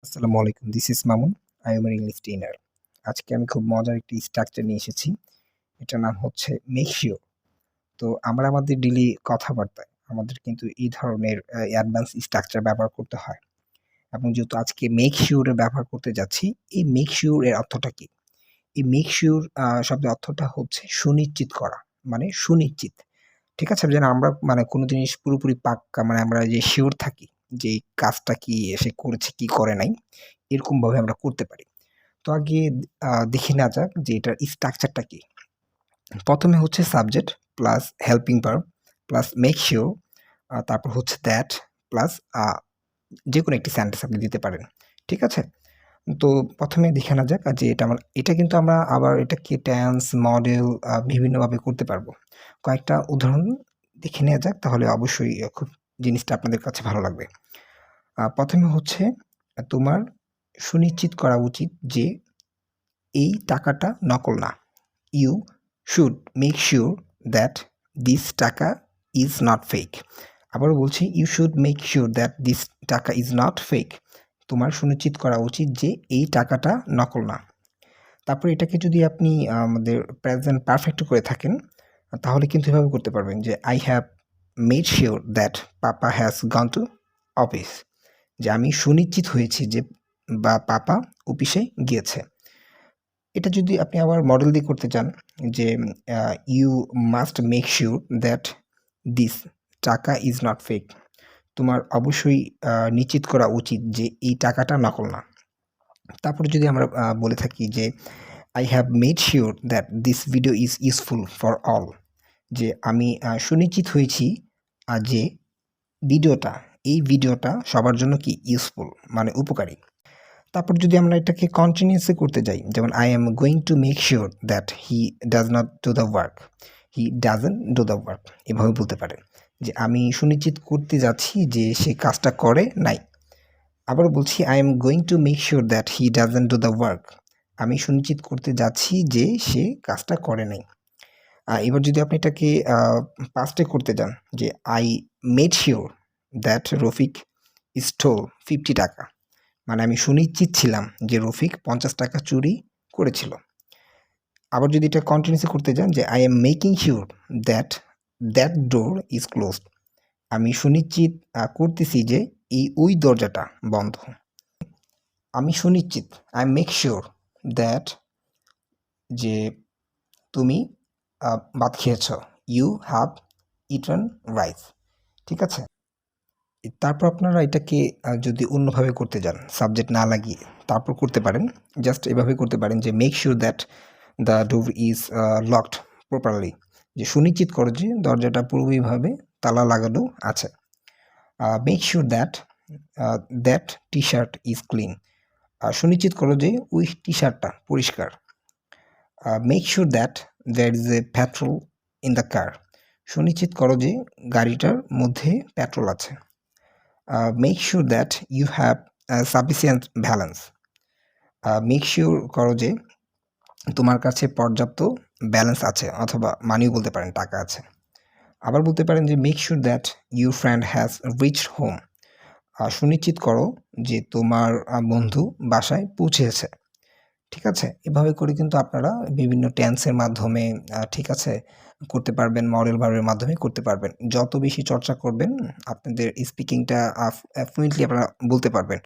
আসসালামু আলাইকুম। This is Mamun. I am English trainer. আজকে আমি খুব মজার একটি স্ট্রাকচার নিয়ে এসেছি। এটার নাম হচ্ছে মেক সিউর। তো আমরা আমাদের ডেইলি কথাবার্তায় আমাদের কিন্তু এই ধরনের অ্যাডভান্স স্ট্রাকচার ব্যবহার করতে হয়। এবং যেহেতু আজকে মেক সিউর এর ব্যবহার করতে যাচ্ছি, এই মেক সিউর এর অর্থটা কি? এই মেক সিউর শব্দের অর্থটা হচ্ছে সুনিশ্চিত করা। মানে সুনিশ্চিত। ঠিক আছে? যেন আমরা মানে কোন জিনিস পুরোপুরি পাক্কা মানে আমরা যে সিউর থাকি যে এই কাজটা কি সে করেছে কি করে নাই, এরকমভাবে আমরা করতে পারি। তো আগে দেখে নেওয়া যাক যে এটার স্ট্রাকচারটা কি? ১ম এ হচ্ছে subject plus helping verb plus make sure তারপর হচ্ছে দ্যাট প্লাস আ যেকোনো একটি সেন্টেন্স আপনি দিতে পারেন। ঠিক আছে? তো ১ম এ দেখে নেওয়া যাক যে এটা কিন্তু আমরা আবার এটাকে টেন্স, মডেল বিভিন্নভাবে করতে পারবো। কয়েকটা উদাহরণ দেখে নেওয়া যাক তাহলে অবশ্যই খুব জিনিসটা আপনাদের কাছে ভালো লাগবে। ১ম এ হচ্ছে তোমার সুনিশ্চিত করা উচিত যে এই টাকাটা নকল না। You should make sure that this টাকা is not fake. আবারও বলছি you should make sure that this টাকা is not fake. তোমার সুনিশ্চিত করা উচিত যে এই টাকাটা নকল না। তারপরে এটাকে যদি আপনি আমাদের প্রেজেন্ট পারফেক্ট করে থাকেন, তাহলে কিন্তু এভাবে করতে পারবেন যে I have made sure that Papa has gone to office. যে আমি সুনিশ্চিত হয়েছি যে পাপা অফিসে গিয়েছে। এটা যদি আপনি আবার মডেল দিয়ে করতে চান যে you must make sure that this taka is not fake. তোমার অবশ্যই নিশ্চিত করা উচিত যে এই টাকাটা নকল না। তারপরে যদি আমরা বলে থাকি যে I have made sure that this video is useful for all. যে আমি সুনিশ্চিত হয়েছি যে এই ভিডিওটা সবার জন্য কি ইউজফুল মানে উপকারী। তারপর যদি আমরা এটাকে কন্টিনিউয়াসলি করতে যাই যেমন I am going to make sure that he does not do the work, he doesn't do the work এভাবে বলতে পারেন যে আমি সুনিশ্চিত করতে যাচ্ছি যে সে কাজটা করে নাই। আবার বলছি I am going to make sure that he doesn't do the work, আমি সুনিশ্চিত করতে যাচ্ছি যে সে কাজটা করে নাই। এবার যদি আপনি এটাকে পাস্টে করতে যান যে I made sure that Rafiq stole 50 টাকা, মানে আমি সুনিশ্চিত ছিলাম যে রফিক 50 টাকা চুরি করেছিল। আবার যদি এটা কন্টিনিউয়াসলি করতে যান যে I am making sure that that door is closed, আমি সুনিশ্চিত করতেছি যে ওই দরজাটা বন্ধ। আমি সুনিশ্চিত আই মেক শিওর দ্যাট যে তুমি ভাত খেয়েছ, ইউ হ্যাভ ইটন রাইস। ঠিক আছে? তারপর আপনারা এটাকে যদি অন্যভাবে করতে যান, সাবজেক্ট না লাগিয়ে তারপর করতে পারেন। জাস্ট এভাবে করতে পারেন যে make sure that the door is locked properly, যে সুনিশ্চিত করো যে দরজাটা পুরোপুরিভাবে তালা লাগানো আছে। Make sure that that T shirt is clean, সুনিশ্চিত করো যে ওই টি শার্টটা পরিষ্কার। Make sure that there is a petrol in the car, সুনিশ্চিত করো যে গাড়িটার মধ্যে পেট্রোল আছে। Make sure that you have sufficient balance, make sure করো যে তোমার কাছে পর্যাপ্ত ব্যালেন্স আছে অথবা মানিও বলতে পারেন টাকা আছে। আবার বলতে পারেন যে make sure that your friend has reached home, সুনিশ্চিত করো যে তোমার বন্ধু বাসায় পৌঁছেছে। ঠিক আছে? এভাবে করে কিন্তু আপনারা বিভিন্ন টেন্সের মাধ্যমে ঠিক আছে করতে পারবেন, মডেল ভার্বের মাধ্যমে করতে পারবেন। যত বেশি চর্চা করবেন আপনাদের স্পিকিংটা ফ্লুয়েন্টলি আপনারা বলতে পারবেন।